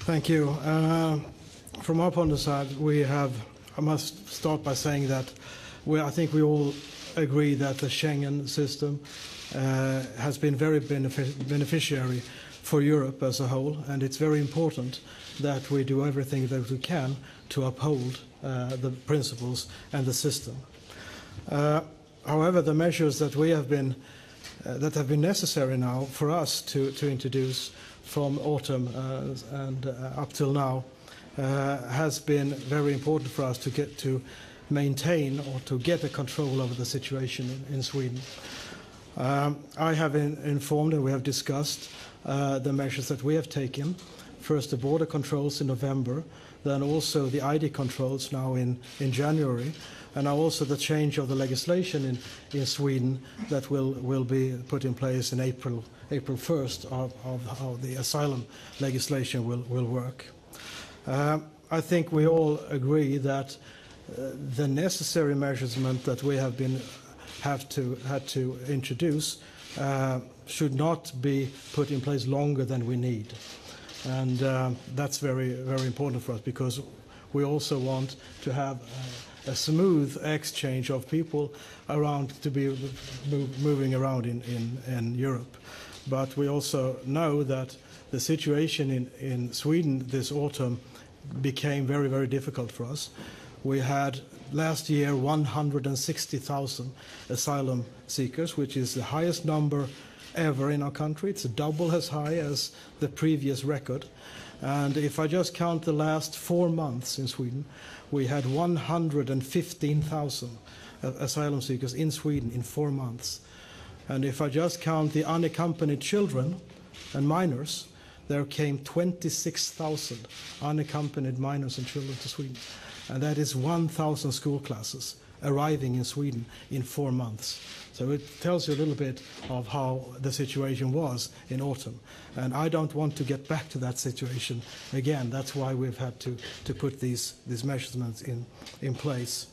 Thank you. From our point of side, I must start by saying that I think we all agree that the Schengen system has been very beneficiary for Europe as a whole, and it's very important that we do everything that we can to uphold the principles and the system. However, the measures that have been necessary now for us to introduce from autumn and up till now has been very important for us to get to maintain or to get a control over the situation in Sweden. I have informed and we have discussed the measures that we have taken. First, the border controls in November, then also the ID controls now in January, and now also the change of the legislation in Sweden that will be put in place in April 1st of how the asylum legislation will work. I think we all agree that the necessary measurement that we had to introduce should not be put in place longer than we need, and that's very, very important for us, because we also want to have a smooth exchange of people around, to be moving around in Europe. But we also know that the situation in Sweden this autumn became very, very difficult for us. We had last year 160,000 asylum seekers, which is the highest number ever in our country. It's double as high as the previous record. And if I just count the last 4 months in Sweden, we had 115,000 asylum seekers in Sweden in 4 months. And if I just count the unaccompanied children and minors, there came 26,000 unaccompanied minors and children to Sweden. And that is 1,000 school classes arriving in Sweden in 4 months. So it tells you a little bit of how the situation was in autumn. And I don't want to get back to that situation again. That's why we've had to put these measurements in place.